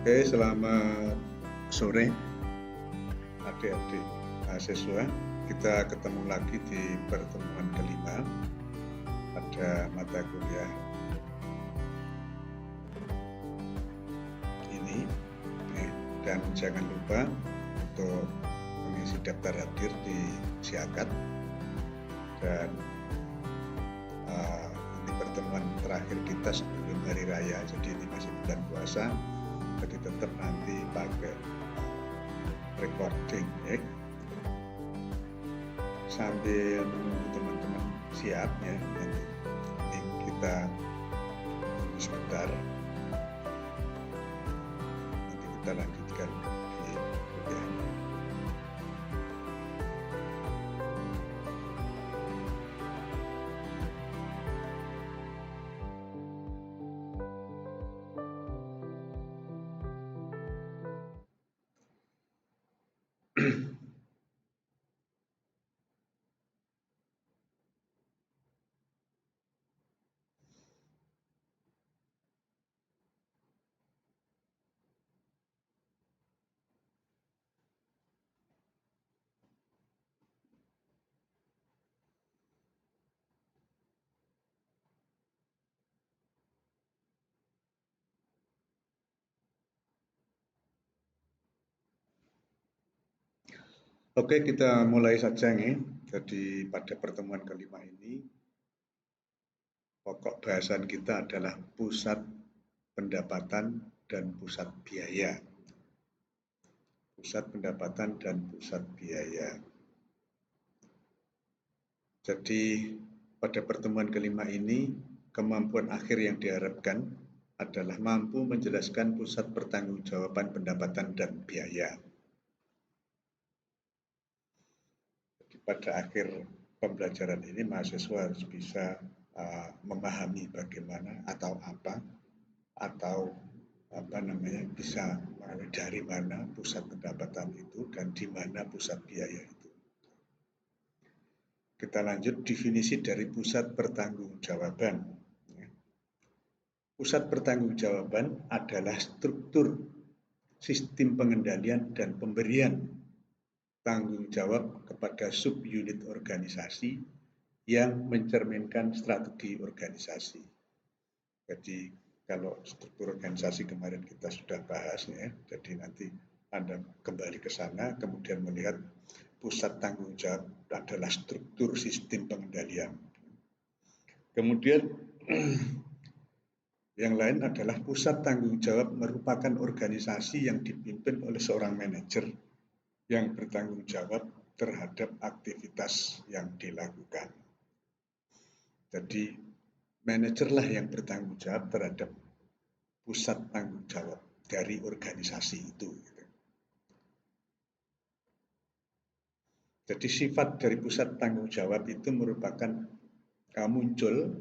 Oke, selamat sore adik-adik mahasiswa. Kita ketemu lagi di pertemuan kelima pada mata kuliah ini. Dan jangan lupa untuk mengisi daftar hadir di Siakat. Dan ini pertemuan terakhir kita sebelum hari raya, jadi ini masih bulan puasa. Jadi tetap nanti pakai recording ya. Sambil menunggu teman-teman siap ya, nanti kita tunggu sebentar. Nanti kita lanjutkan di kuliah. Oke, kita mulai saja nih. Jadi pada pertemuan kelima ini, pokok bahasan kita adalah pusat pendapatan dan pusat biaya. Pusat pendapatan dan pusat biaya. Jadi pada pertemuan kelima ini, kemampuan akhir yang diharapkan adalah mampu menjelaskan pusat pertanggungjawaban pendapatan dan biaya. Pada akhir pembelajaran ini mahasiswa harus bisa memahami bagaimana atau bisa dari mana pusat pendapatan itu dan di mana pusat biaya itu. Kita lanjut definisi dari pusat pertanggungjawaban. Pusat pertanggungjawaban adalah struktur sistem pengendalian dan pemberian tanggung jawab kepada subunit organisasi yang mencerminkan strategi organisasi. Jadi kalau struktur organisasi kemarin kita sudah bahas ya, jadi nanti Anda kembali ke sana kemudian melihat pusat tanggung jawab adalah struktur sistem pengendalian. Kemudian yang lain adalah pusat tanggung jawab merupakan organisasi yang dipimpin oleh seorang manajer yang bertanggung jawab terhadap aktivitas yang dilakukan. Jadi manajerlah yang bertanggung jawab terhadap pusat tanggung jawab dari organisasi itu. Jadi sifat dari pusat tanggung jawab itu merupakan muncul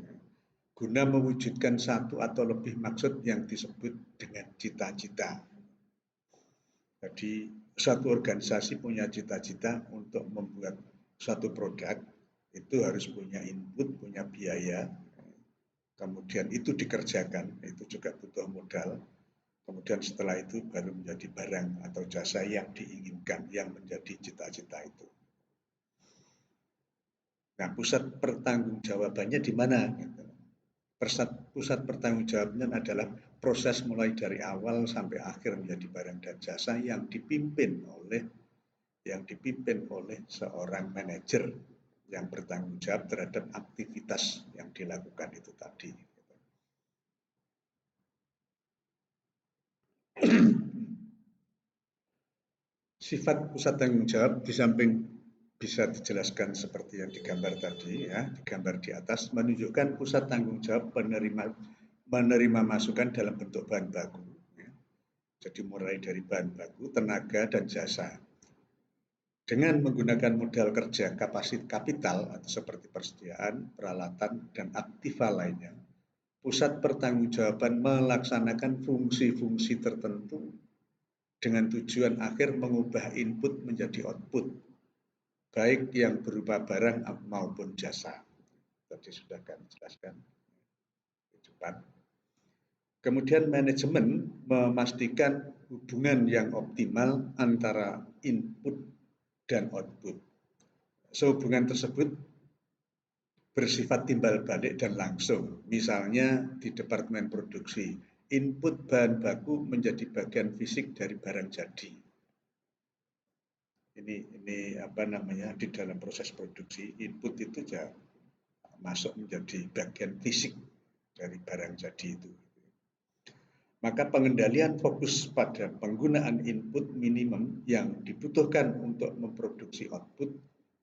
guna mewujudkan satu atau lebih maksud yang disebut dengan cita-cita. Jadi satu organisasi punya cita-cita untuk membuat suatu produk, itu harus punya input, punya biaya, kemudian itu dikerjakan, itu juga butuh modal, kemudian setelah itu baru menjadi barang atau jasa yang diinginkan, yang menjadi cita-cita itu. Nah, pusat pertanggungjawabannya di mana? Pusat pertanggungjawaban adalah proses mulai dari awal sampai akhir menjadi barang dan jasa yang dipimpin oleh seorang manajer yang bertanggung jawab terhadap aktivitas yang dilakukan itu tadi. Sifat pusat tanggung jawab di samping bisa dijelaskan seperti yang digambar tadi ya, digambar di atas, menunjukkan pusat tanggung jawab menerima masukan dalam bentuk bahan baku. Ya. Jadi mulai dari bahan baku, tenaga dan jasa. Dengan menggunakan modal kerja kapital atau seperti persediaan, peralatan dan aktiva lainnya, pusat pertanggungjawaban melaksanakan fungsi-fungsi tertentu dengan tujuan akhir mengubah input menjadi output, baik yang berupa barang maupun jasa. Tadi sudah kami jelaskan di depan. Kemudian manajemen memastikan hubungan yang optimal antara input dan output. Sehubungan tersebut bersifat timbal balik dan langsung. Misalnya di departemen produksi, input bahan baku menjadi bagian fisik dari barang jadi. Ini apa namanya, di dalam proses produksi, input itu masuk menjadi bagian fisik dari barang jadi itu. Maka pengendalian fokus pada penggunaan input minimum yang dibutuhkan untuk memproduksi output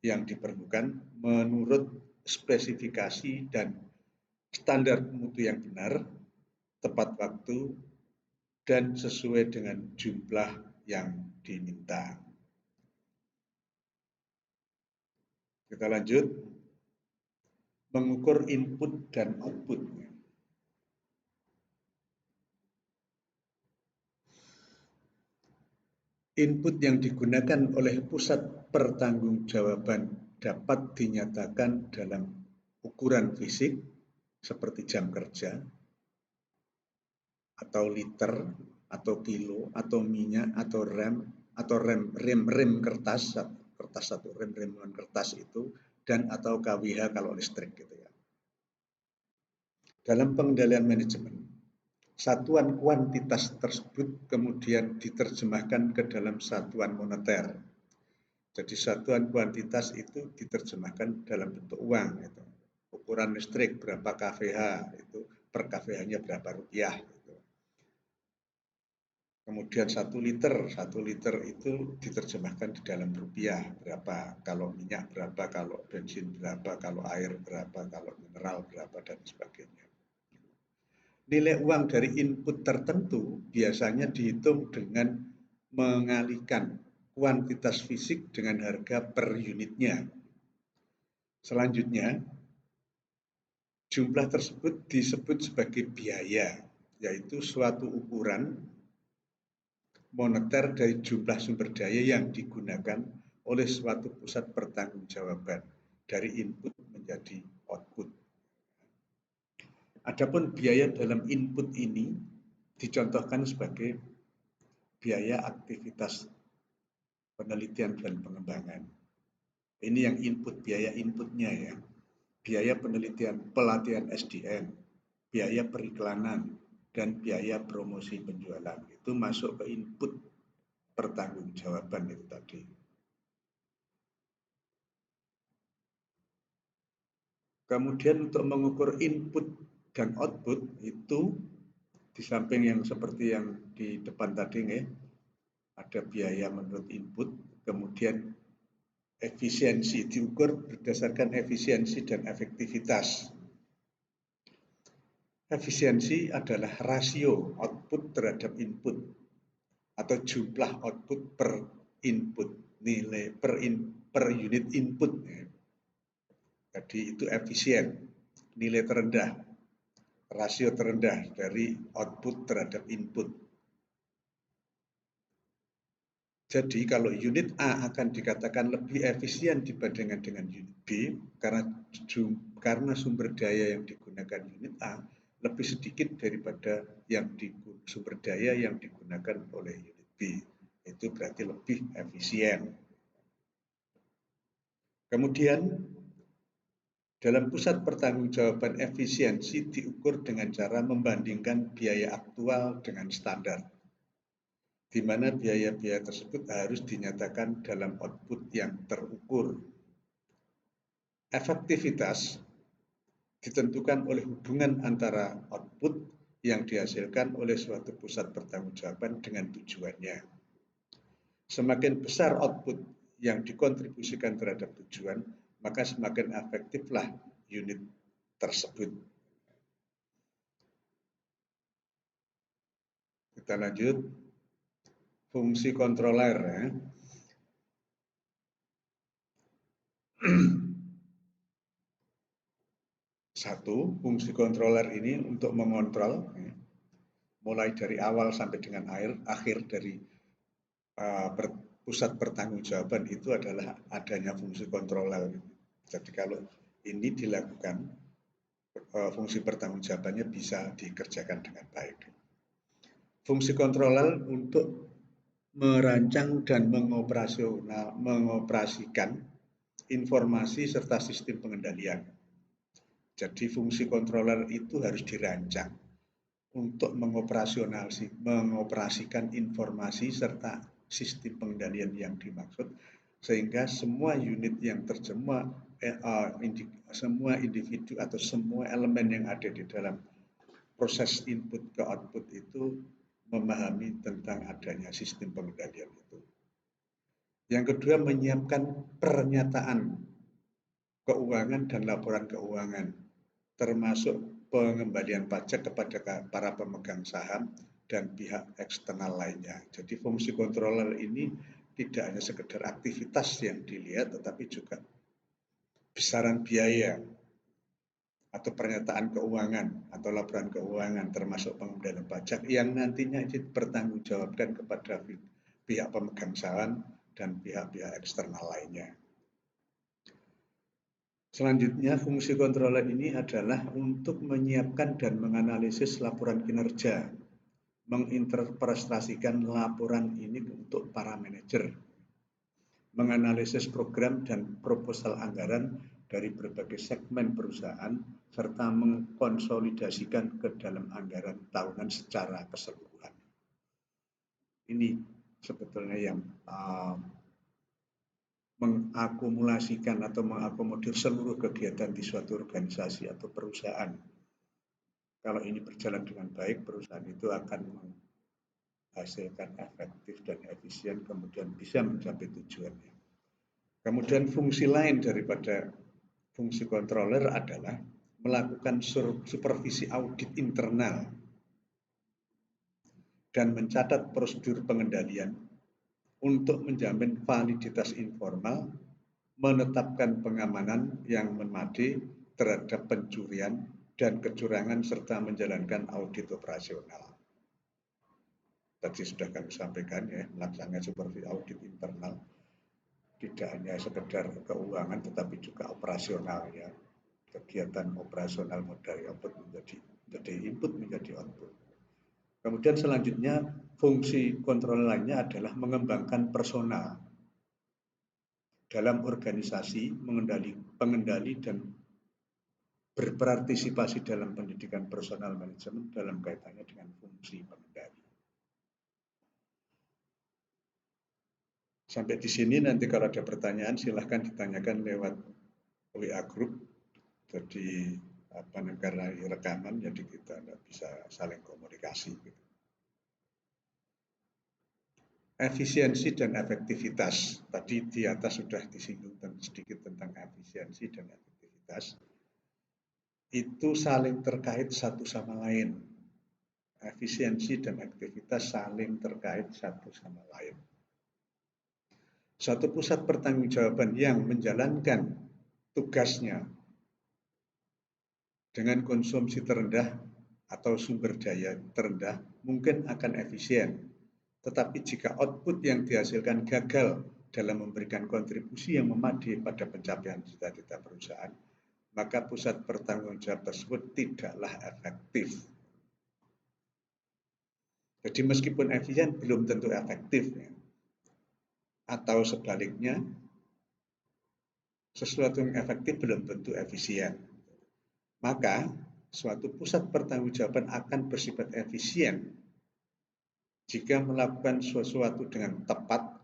yang diperlukan menurut spesifikasi dan standar mutu yang benar, tepat waktu, dan sesuai dengan jumlah yang diminta. Kita lanjut, mengukur input dan output. Input yang digunakan oleh pusat pertanggungjawaban dapat dinyatakan dalam ukuran fisik seperti jam kerja, atau liter, atau kilo, atau minyak, atau rem kertas satu, rem kertas itu, dan atau KWH kalau listrik gitu ya. Dalam pengendalian manajemen, satuan kuantitas tersebut kemudian diterjemahkan ke dalam satuan moneter. Jadi satuan kuantitas itu diterjemahkan dalam bentuk uang. Gitu. Ukuran listrik berapa kWh, itu per kWh-nya berapa rupiah. Gitu. Kemudian 1 liter itu diterjemahkan di dalam rupiah berapa, kalau minyak berapa, kalau bensin berapa, kalau air berapa, kalau mineral berapa, dan sebagainya. Nilai uang dari input tertentu biasanya dihitung dengan mengalihkan kuantitas fisik dengan harga per unitnya. Selanjutnya, jumlah tersebut disebut sebagai biaya, yaitu suatu ukuran moneter dari jumlah sumber daya yang digunakan oleh suatu pusat pertanggungjawaban dari input menjadi output. Adapun biaya dalam input ini dicontohkan sebagai biaya aktivitas penelitian dan pengembangan. Ini yang input, biaya inputnya ya. Biaya penelitian, pelatihan SDM, biaya periklanan, dan biaya promosi penjualan. Itu masuk ke input pertanggungjawaban itu tadi. Kemudian untuk mengukur input dan output itu di samping yang seperti yang di depan tadi nih, ada biaya menurut input, kemudian efisiensi diukur berdasarkan efisiensi dan efektivitas. Efisiensi adalah rasio output terhadap input atau jumlah output per input, nilai per unit input. Jadi itu efisien, nilai terendah, rasio terendah dari output terhadap input. Jadi kalau unit A akan dikatakan lebih efisien dibandingkan dengan unit B karena sumber daya yang digunakan unit A lebih sedikit daripada sumber daya yang digunakan oleh unit B. Itu berarti lebih efisien. Kemudian dalam pusat pertanggungjawaban efisiensi diukur dengan cara membandingkan biaya aktual dengan standar, di mana biaya-biaya tersebut harus dinyatakan dalam output yang terukur. Efektivitas ditentukan oleh hubungan antara output yang dihasilkan oleh suatu pusat pertanggungjawaban dengan tujuannya. Semakin besar output yang dikontribusikan terhadap tujuan, maka semakin efektiflah unit tersebut. Kita lanjut. Fungsi kontroler ya. Satu, fungsi kontroler ini untuk mengontrol ya, mulai dari awal sampai dengan akhir dari pusat pertanggungjawaban itu adalah adanya fungsi kontroler. Jadi kalau ini dilakukan, fungsi pertanggungjawabannya bisa dikerjakan dengan baik. Fungsi controller untuk merancang dan mengoperasikan informasi serta sistem pengendalian. Jadi fungsi controller itu harus dirancang untuk mengoperasikan informasi serta sistem pengendalian yang dimaksud, sehingga semua unit yang semua individu atau semua elemen yang ada di dalam proses input ke output itu memahami tentang adanya sistem pengendalian itu. Yang kedua, menyiapkan pernyataan keuangan dan laporan keuangan, termasuk pengembalian pajak kepada para pemegang saham dan pihak eksternal lainnya. Jadi fungsi controller ini tidak hanya sekedar aktivitas yang dilihat, tetapi juga besaran biaya atau pernyataan keuangan atau laporan keuangan termasuk pengembalian pajak yang nantinya dipertanggungjawabkan kepada pihak pemegang saham dan pihak-pihak eksternal lainnya. Selanjutnya, fungsi controller ini adalah untuk menyiapkan dan menganalisis laporan kinerja, menginterpretasikan laporan ini untuk para manajer, menganalisis program dan proposal anggaran dari berbagai segmen perusahaan, serta mengkonsolidasikan ke dalam anggaran tahunan secara keseluruhan. Ini sebetulnya yang mengakumulasikan atau mengakomodir seluruh kegiatan di suatu organisasi atau perusahaan. Kalau ini berjalan dengan baik, perusahaan itu akan menghasilkan efektif dan efisien, kemudian bisa mencapai tujuannya. Kemudian fungsi lain daripada fungsi controller adalah melakukan supervisi audit internal dan mencatat prosedur pengendalian untuk menjamin validitas informal, menetapkan pengamanan yang memadai terhadap pencurian dan kecurangan, serta menjalankan audit operasional. Tadi sudah kami sampaikan ya, melaksanakan supervisi audit internal tidak hanya sekedar keuangan tetapi juga operasional ya. Kegiatan operasional dari output menjadi input menjadi output. Kemudian selanjutnya fungsi kontrol lainnya adalah mengembangkan personal dalam organisasi, pengendali dan berpartisipasi dalam pendidikan personal manajemen dalam kaitannya dengan fungsi pengendali. Sampai di sini, nanti kalau ada pertanyaan silahkan ditanyakan lewat WA Group. Jadi karena rekaman, jadi kita bisa saling komunikasi. Efisiensi dan efektivitas. Tadi di atas sudah disinggung sedikit tentang efisiensi dan efektivitas. Itu saling terkait satu sama lain. Efisiensi dan efektivitas saling terkait satu sama lain. Suatu pusat pertanggungjawaban yang menjalankan tugasnya dengan konsumsi terendah atau sumber daya terendah mungkin akan efisien. Tetapi jika output yang dihasilkan gagal dalam memberikan kontribusi yang memadai pada pencapaian cita-cita perusahaan, maka pusat pertanggungjawaban tersebut tidaklah efektif. Jadi meskipun efisien belum tentu efektif. Atau sebaliknya, sesuatu yang efektif belum tentu efisien. Maka suatu pusat pertanggungjawaban akan bersifat efisien jika melakukan sesuatu dengan tepat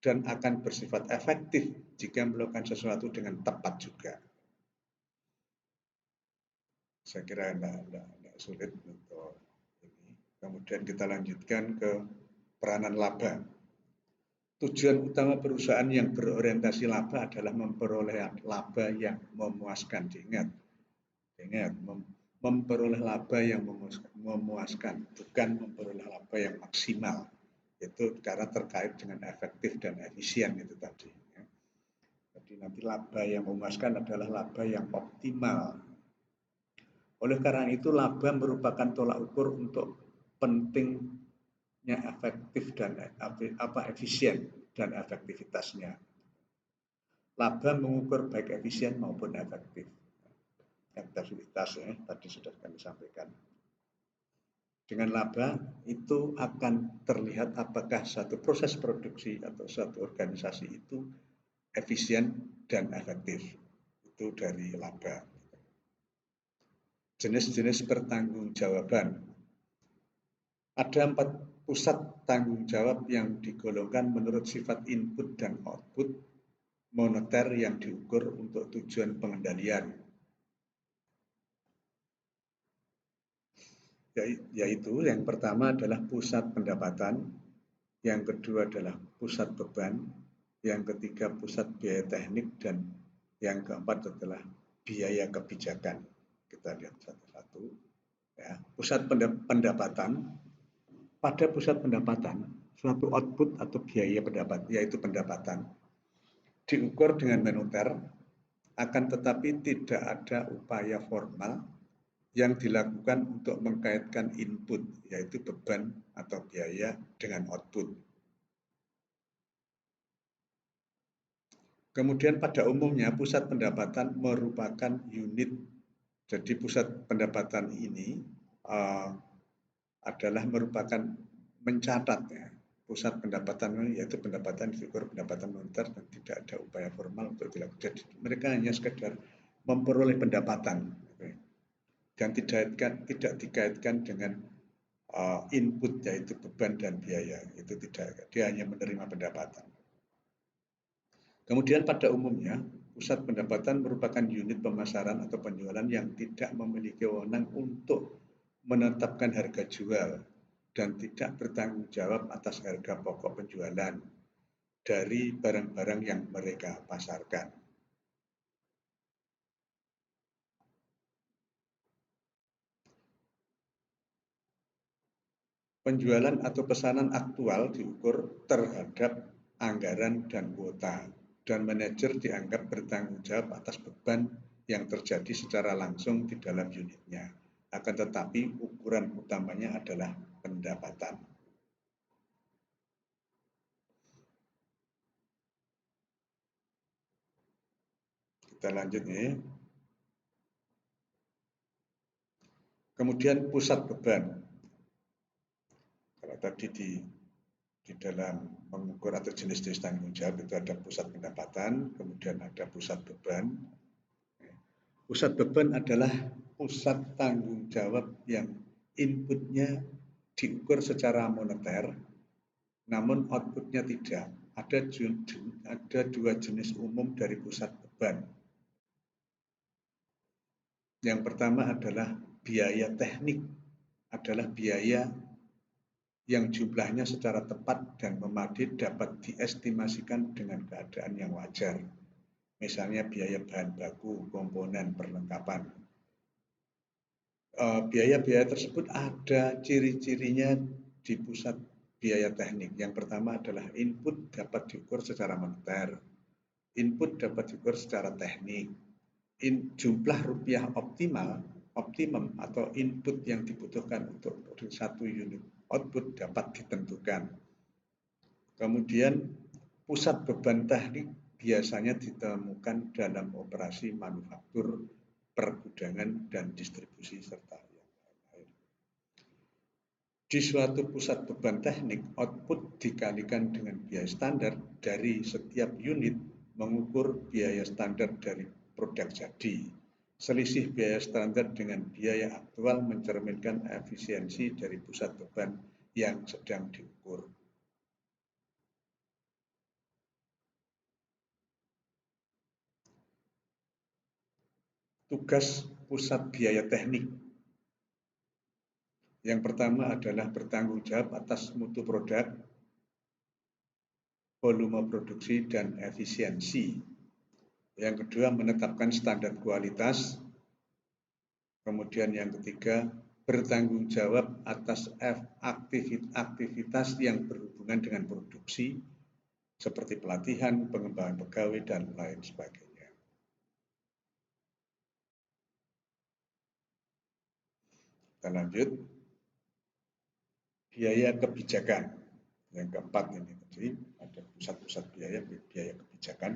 dan akan bersifat efektif jika melakukan sesuatu dengan tepat juga. Saya kira tidak sulit untuk ini. Kemudian kita lanjutkan ke peranan laba. Tujuan utama perusahaan yang berorientasi laba adalah memperoleh laba yang memuaskan. Ingat, memperoleh laba yang memuaskan, bukan memperoleh laba yang maksimal. Itu karena terkait dengan efektif dan efisien itu tadi. Jadi nanti laba yang memuaskan adalah laba yang optimal. Oleh karena itu laba merupakan tolak ukur untuk pentingnya efektif dan efisien dan efektivitasnya. Laba mengukur baik efisien maupun efektif. Efektivitas tadi sudah kami sampaikan. Dengan laba itu akan terlihat apakah satu proses produksi atau satu organisasi itu efisien dan efektif. Itu dari laba. Jenis-jenis pertanggungjawaban. Ada 4 pusat tanggung jawab yang digolongkan menurut sifat input dan output moneter yang diukur untuk tujuan pengendalian, yaitu yang pertama adalah pusat pendapatan, yang kedua adalah pusat beban, yang ketiga pusat biaya teknik, dan yang keempat adalah biaya kebijakan. Kita lihat satu-satu. Ya, pusat pendapatan. Pada pusat pendapatan, suatu output atau biaya pendapat, yaitu pendapatan, diukur dengan moneter, akan tetapi tidak ada upaya formal yang dilakukan untuk mengkaitkan input, yaitu beban atau biaya, dengan output. Kemudian pada umumnya pusat pendapatan merupakan unit. Jadi pusat pendapatan ini adalah merupakan mencatat, ya, pusat pendapatan, yaitu pendapatan diukur pendapatan moneter dan tidak ada upaya formal untuk dilakukan. Jadi mereka hanya sekedar memperoleh pendapatan dan tidak dikaitkan dengan input, yaitu beban dan biaya. Itu tidak, dia hanya menerima pendapatan. Kemudian pada umumnya pusat pendapatan merupakan unit pemasaran atau penjualan yang tidak memiliki wewenang untuk menetapkan harga jual dan tidak bertanggung jawab atas harga pokok penjualan dari barang-barang yang mereka pasarkan. Penjualan atau pesanan aktual diukur terhadap anggaran dan kuota, dan manajer dianggap bertanggung jawab atas beban yang terjadi secara langsung di dalam unitnya. Akan tetapi ukuran utamanya adalah pendapatan. Kita lanjut nih. Kemudian pusat beban. Kalau tadi di dalam mengukur atau jenis-jenis tanggung jawab itu ada pusat pendapatan, kemudian ada pusat beban. Pusat beban adalah pusat tanggung jawab yang inputnya diukur secara moneter, namun outputnya tidak. Ada 2 jenis umum dari pusat beban. Yang pertama adalah biaya teknik, adalah biaya yang jumlahnya secara tepat dan memadai dapat diestimasikan dengan keadaan yang wajar. Misalnya biaya bahan baku, komponen, perlengkapan. Biaya-biaya tersebut ada ciri-cirinya di pusat biaya teknik. Yang pertama adalah input dapat diukur secara moneter, input dapat diukur secara teknik, jumlah rupiah optimum atau input yang dibutuhkan untuk satu unit output dapat ditentukan. Kemudian pusat beban teknik biasanya ditemukan dalam operasi manufaktur, pergudangan, dan distribusi serta yang lain-lain. Di suatu pusat beban teknik, output dikalikan dengan biaya standar dari setiap unit mengukur biaya standar dari produk jadi. Selisih biaya standar dengan biaya aktual mencerminkan efisiensi dari pusat beban yang sedang diukur. Tugas pusat biaya teknik. Yang pertama adalah bertanggung jawab atas mutu produk, volume produksi, dan efisiensi. Yang kedua, menetapkan standar kualitas. Kemudian yang ketiga, bertanggung jawab atas aktivitas yang berhubungan dengan produksi, seperti pelatihan, pengembangan pegawai, dan lain sebagainya. Kita lanjut. Biaya kebijakan. Yang keempat ini tadi ada pusat-pusat biaya kebijakan.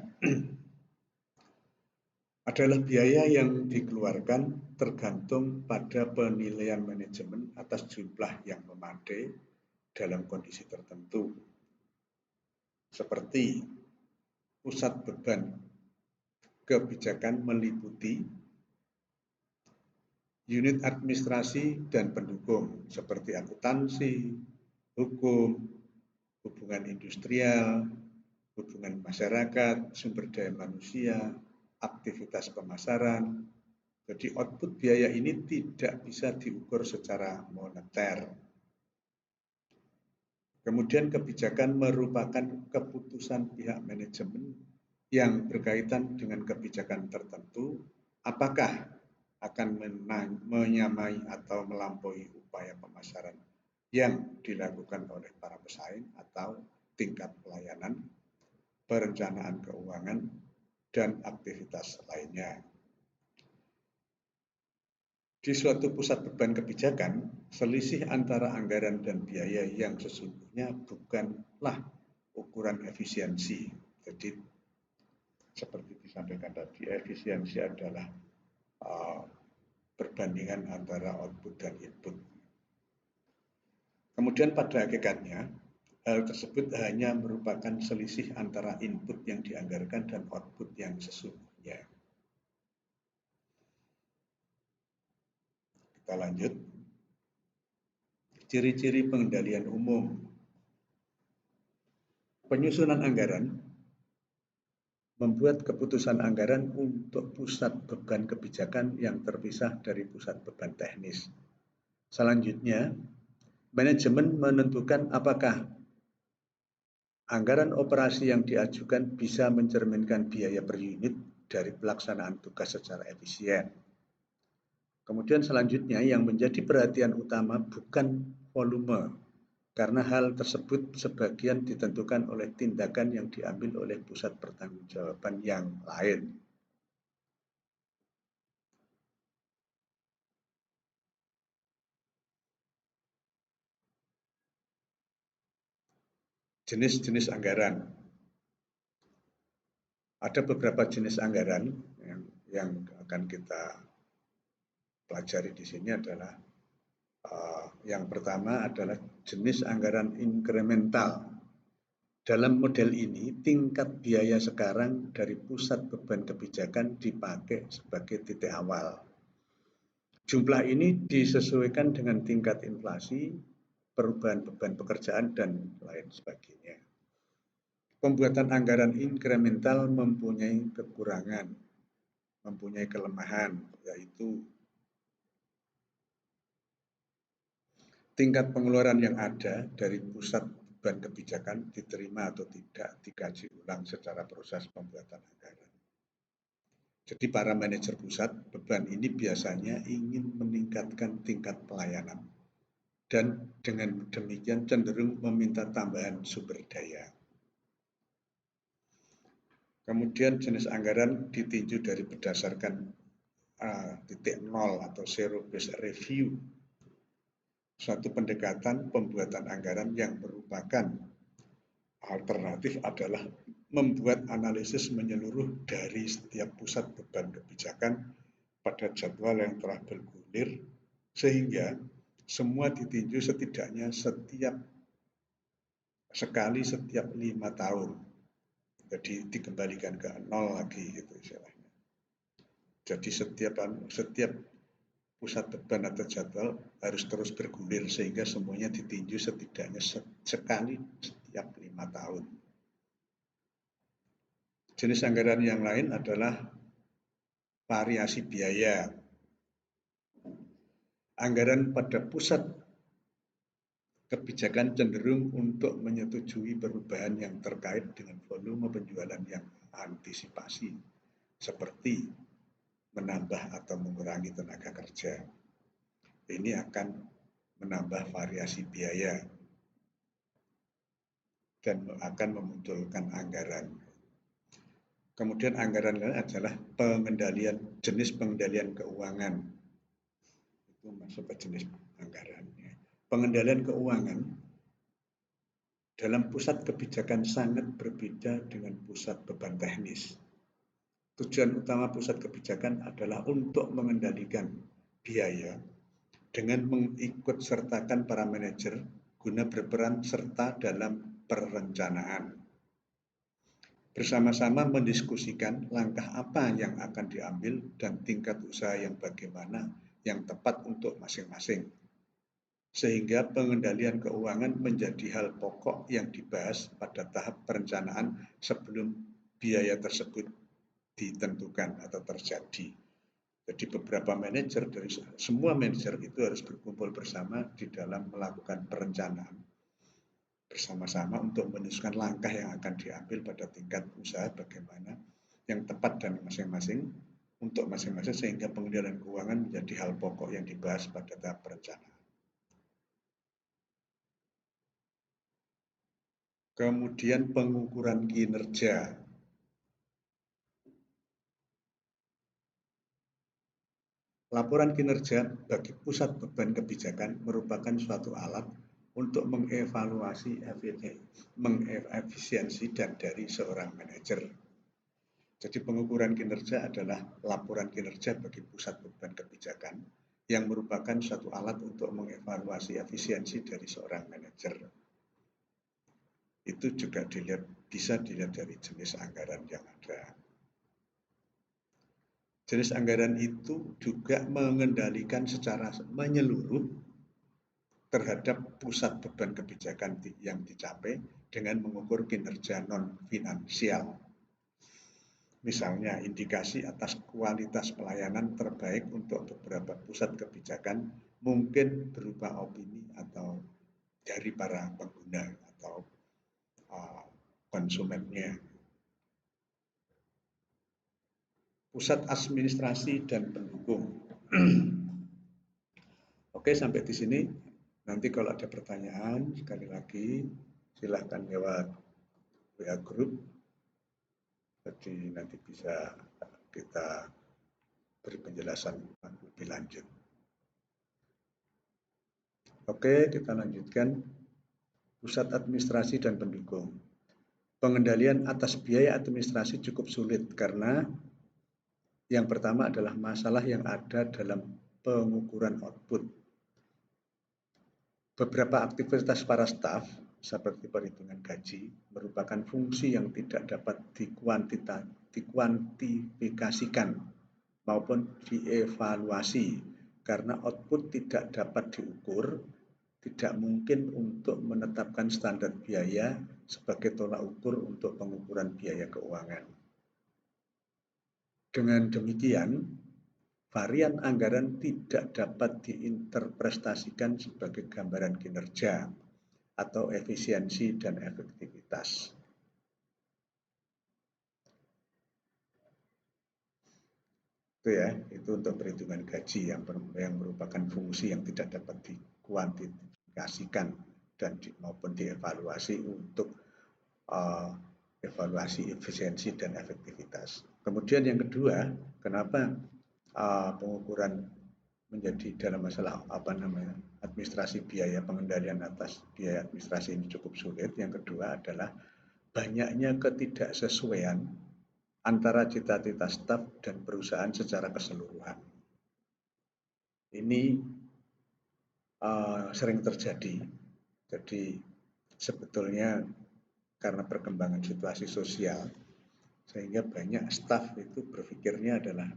adalah biaya yang dikeluarkan tergantung pada penilaian manajemen atas jumlah yang memadai dalam kondisi tertentu. Seperti pusat beban kebijakan meliputi unit administrasi dan pendukung seperti akuntansi, hukum, hubungan industrial, hubungan masyarakat, sumber daya manusia, aktivitas pemasaran. Jadi output biaya ini tidak bisa diukur secara moneter. Kemudian kebijakan merupakan keputusan pihak manajemen yang berkaitan dengan kebijakan tertentu, apakah akan menyamai atau melampaui upaya pemasaran yang dilakukan oleh para pesaing atau tingkat pelayanan, perencanaan keuangan, dan aktivitas lainnya. Di suatu pusat beban kebijakan, selisih antara anggaran dan biaya yang sesungguhnya bukanlah ukuran efisiensi. Jadi, seperti disampaikan tadi, efisiensi adalah perbandingan antara output dan input. Kemudian pada hakikatnya, hal tersebut hanya merupakan selisih antara input yang dianggarkan dan output yang sesungguhnya. Kita lanjut. Ciri-ciri pengendalian umum. Penyusunan anggaran membuat keputusan anggaran untuk pusat beban kebijakan yang terpisah dari pusat beban teknis. Selanjutnya, manajemen menentukan apakah anggaran operasi yang diajukan bisa mencerminkan biaya per unit dari pelaksanaan tugas secara efisien. Kemudian selanjutnya yang menjadi perhatian utama bukan volume, karena hal tersebut sebagian ditentukan oleh tindakan yang diambil oleh pusat pertanggungjawaban yang lain. Jenis-jenis anggaran. Ada beberapa jenis anggaran yang akan kita pelajari di sini adalah yang pertama adalah jenis anggaran inkremental. Dalam model ini, tingkat biaya sekarang dari pusat beban kebijakan dipakai sebagai titik awal. Jumlah ini disesuaikan dengan tingkat inflasi, perubahan beban pekerjaan, dan lain sebagainya. Pembuatan anggaran inkremental mempunyai kekurangan, mempunyai kelemahan, yaitu tingkat pengeluaran yang ada dari pusat beban kebijakan diterima atau tidak dikaji ulang secara proses pembuatan anggaran. Jadi para manajer pusat beban ini biasanya ingin meningkatkan tingkat pelayanan dan dengan demikian cenderung meminta tambahan sumber daya. Kemudian jenis anggaran ditinjau dari berdasarkan titik nol atau zero based review, suatu pendekatan pembuatan anggaran yang merupakan alternatif adalah membuat analisis menyeluruh dari setiap pusat beban kebijakan pada jadwal yang telah bergulir sehingga semua ditinjau setidaknya setiap 5 tahun. Jadi dikembalikan ke nol lagi gitu istilahnya. Jadi setiap pusat beban atau jadwal harus terus bergulir sehingga semuanya ditinjau setidaknya sekali setiap 5 tahun. Jenis anggaran yang lain adalah variasi biaya. Anggaran pada pusat kebijakan cenderung untuk menyetujui perubahan yang terkait dengan volume penjualan yang antisipasi, seperti menambah atau mengurangi tenaga kerja. Ini akan menambah variasi biaya dan akan memunculkan anggaran. Kemudian anggaran lain adalah jenis pengendalian keuangan. Itu masuk ke jenis anggaran. Pengendalian keuangan dalam pusat kebijakan sangat berbeda dengan pusat beban teknis. Tujuan utama pusat kebijakan adalah untuk mengendalikan biaya dengan mengikut sertakan para manajer guna berperan serta dalam perencanaan. Bersama-sama mendiskusikan langkah apa yang akan diambil dan tingkat usaha yang bagaimana yang tepat untuk masing-masing. Sehingga pengendalian keuangan menjadi hal pokok yang dibahas pada tahap perencanaan sebelum biaya tersebut ditentukan atau terjadi. Jadi beberapa manajer dari semua manajer itu harus berkumpul bersama di dalam melakukan perencanaan bersama-sama untuk menentukan langkah yang akan diambil pada tingkat usaha bagaimana yang tepat dan masing-masing untuk masing-masing sehingga pengendalian keuangan menjadi hal pokok yang dibahas pada tahap perencanaan. Kemudian pengukuran kinerja. Laporan kinerja bagi pusat beban kebijakan merupakan suatu alat untuk mengevaluasi efisiensi dan dari seorang manajer. Jadi pengukuran kinerja adalah laporan kinerja bagi pusat beban kebijakan yang merupakan suatu alat untuk mengevaluasi efisiensi dari seorang manajer. Itu juga bisa dilihat dari jenis anggaran yang ada. Jenis anggaran itu juga mengendalikan secara menyeluruh terhadap pusat beban kebijakan yang dicapai dengan mengukur kinerja non-finansial. Misalnya indikasi atas kualitas pelayanan terbaik untuk beberapa pusat kebijakan mungkin berupa opini atau dari para pengguna atau konsumennya. Pusat administrasi dan pendukung. Oke, sampai di sini. Nanti kalau ada pertanyaan, sekali lagi silahkan lewat WA Group. Jadi nanti bisa kita beri penjelasan lebih lanjut. Oke, kita lanjutkan. Pusat administrasi dan pendukung. Pengendalian atas biaya administrasi cukup sulit karena yang pertama adalah masalah yang ada dalam pengukuran output. Beberapa aktivitas para staf, seperti perhitungan gaji, merupakan fungsi yang tidak dapat dikuantifikasikan maupun dievaluasi karena output tidak dapat diukur, tidak mungkin untuk menetapkan standar biaya sebagai tolak ukur untuk pengukuran biaya keuangan. Dengan demikian, varian anggaran tidak dapat diinterpretasikan sebagai gambaran kinerja atau efisiensi dan efektivitas. Itu ya, itu untuk perhitungan gaji yang merupakan fungsi yang tidak dapat dikuantifikasikan dan maupun dievaluasi untuk evaluasi efisiensi dan efektivitas. Kemudian yang kedua, kenapa pengukuran menjadi dalam masalah administrasi biaya pengendalian atas biaya administrasi ini cukup sulit. Yang kedua adalah banyaknya ketidaksesuaian antara cita-cita staf dan perusahaan secara keseluruhan. Ini sering terjadi. Jadi sebetulnya karena perkembangan situasi sosial sehingga banyak staf itu berpikirnya adalah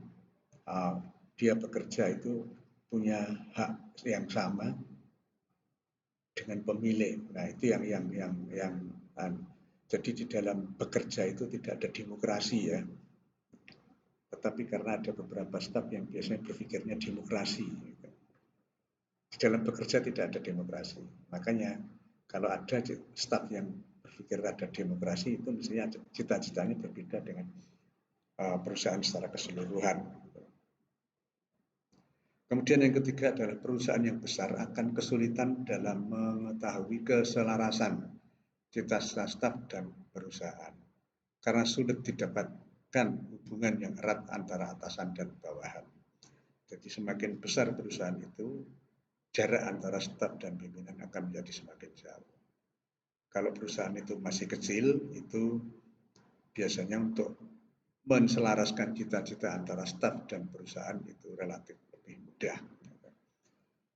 dia bekerja itu punya hak yang sama dengan pemilik. Nah, itu yang jadi di dalam bekerja itu tidak ada demokrasi ya. Tetapi karena ada beberapa staf yang biasanya berpikirnya demokrasi. Di dalam bekerja tidak ada demokrasi. Makanya kalau ada staf yang berpikir ada demokrasi itu mestinya cita-citanya berbeda dengan perusahaan secara keseluruhan. Kemudian yang ketiga adalah perusahaan yang besar akan kesulitan dalam mengetahui keselarasan cita-cita staf dan perusahaan karena sulit didapatkan hubungan yang erat antara atasan dan bawahan. Jadi semakin besar perusahaan itu, jarak antara staf dan pimpinan akan menjadi semakin jauh. Kalau perusahaan itu masih kecil, itu biasanya untuk menselaraskan cita-cita antara staf dan perusahaan itu relatif lebih mudah.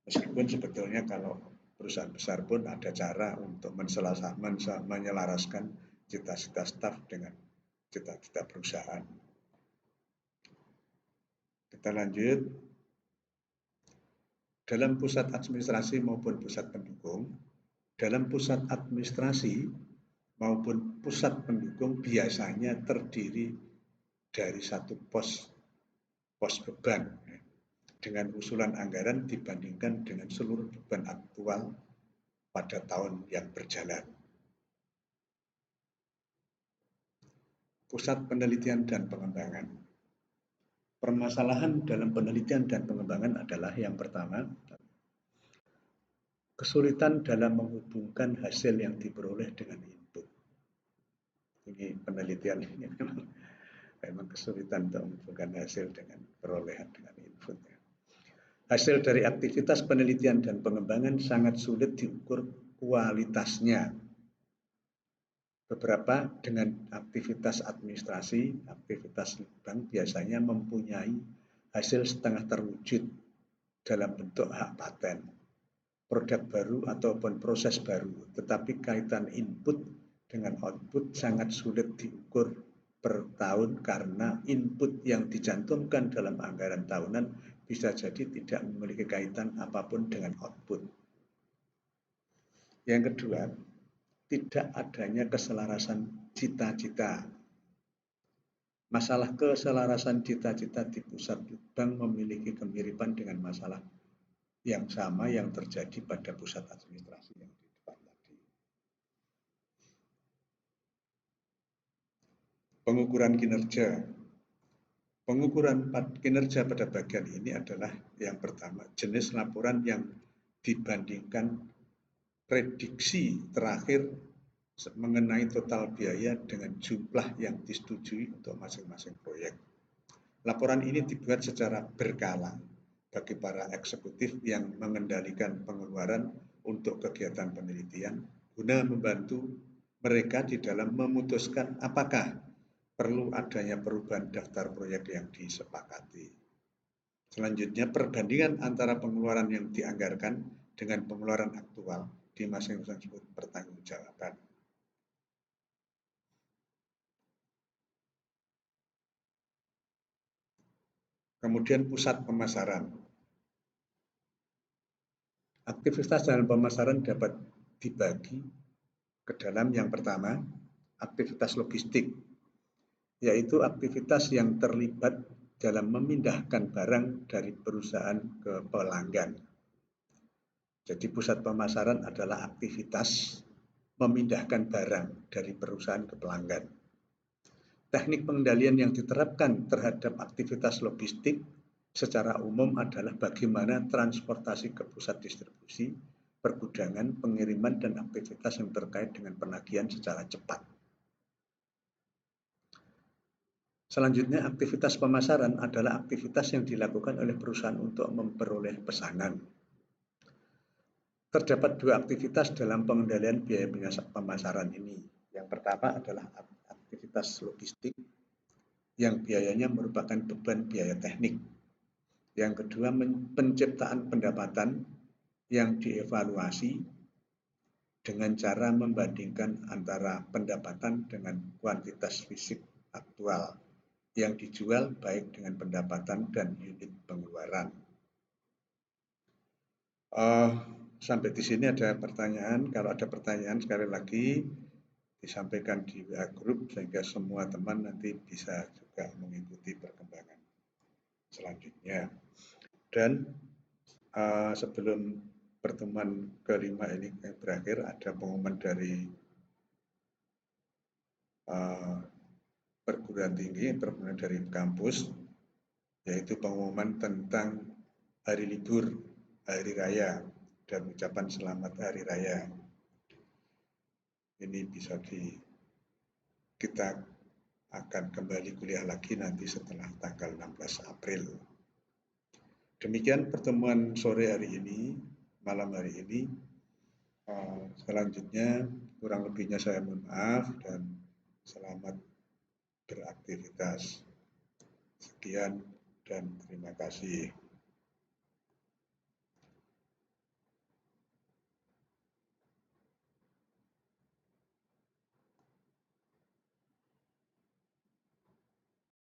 Meskipun sebetulnya kalau perusahaan besar pun ada cara untuk menyelaraskan cita-cita staf dengan cita-cita perusahaan. Kita lanjut. Dalam pusat administrasi maupun pusat pendukung, dalam pusat administrasi maupun pusat pendukung biasanya terdiri dari satu pos beban dengan usulan anggaran dibandingkan dengan seluruh beban aktual pada tahun yang berjalan. Pusat penelitian dan pengembangan. Permasalahan dalam penelitian dan pengembangan adalah yang pertama, kesulitan dalam menghubungkan hasil yang diperoleh dengan input. Ini penelitian ini memang kesulitan untuk menghubungkan hasil dengan perolehan dengan input. Hasil dari aktivitas penelitian dan pengembangan sangat sulit diukur kualitasnya. Beberapa dengan aktivitas administrasi, aktivitas bank biasanya mempunyai hasil setengah terwujud dalam bentuk hak paten, produk baru ataupun proses baru, tetapi kaitan input dengan output sangat sulit diukur per tahun karena input yang dicantumkan dalam anggaran tahunan bisa jadi tidak memiliki kaitan apapun dengan output. Yang kedua, tidak adanya keselarasan cita-cita. Masalah keselarasan cita-cita di pusat bank memiliki kemiripan dengan masalah yang sama yang terjadi pada pusat administrasi yang di depan tadi. Pengukuran kinerja. Pengukuran kinerja pada bagian ini adalah yang pertama, jenis laporan yang dibandingkan prediksi terakhir mengenai total biaya dengan jumlah yang disetujui untuk masing-masing proyek. Laporan ini dibuat secara berkala bagi para eksekutif yang mengendalikan pengeluaran untuk kegiatan penelitian guna membantu mereka di dalam memutuskan apakah perlu adanya perubahan daftar proyek yang disepakati. Selanjutnya, perbandingan antara pengeluaran yang dianggarkan dengan pengeluaran aktual di masing-masing pertanggungjawaban. Kemudian pusat pemasaran. Aktivitas dalam pemasaran dapat dibagi ke dalam yang pertama, aktivitas logistik, yaitu aktivitas yang terlibat dalam memindahkan barang dari perusahaan ke pelanggan. Jadi pusat pemasaran adalah aktivitas memindahkan barang dari perusahaan ke pelanggan. Teknik pengendalian yang diterapkan terhadap aktivitas logistik secara umum adalah bagaimana transportasi ke pusat distribusi, pergudangan, pengiriman, dan aktivitas yang terkait dengan penagihan secara cepat. Selanjutnya, aktivitas pemasaran adalah aktivitas yang dilakukan oleh perusahaan untuk memperoleh pesanan. Terdapat dua aktivitas dalam pengendalian biaya pemasaran ini. Yang pertama adalah aktivitas logistik yang biayanya merupakan beban biaya teknik. Yang kedua, penciptaan pendapatan yang dievaluasi dengan cara membandingkan antara pendapatan dengan kuantitas fisik aktual yang dijual baik dengan pendapatan dan unit pengeluaran. Sampai di sini ada pertanyaan. Kalau ada pertanyaan sekali lagi disampaikan di WA Group sehingga semua teman nanti bisa juga mengikuti perkembangan selanjutnya. Dan sebelum pertemuan kelima ini berakhir, ada pengumuman dari perguruan tinggi, perguruan dari kampus, yaitu pengumuman tentang hari libur, hari raya, dan ucapan selamat hari raya. Ini bisa kita akan kembali kuliah lagi nanti setelah tanggal 16 April. Demikian pertemuan sore hari ini, malam hari ini. Selanjutnya kurang lebihnya saya mohon maaf dan selamat beraktivitas. Sekian dan terima kasih.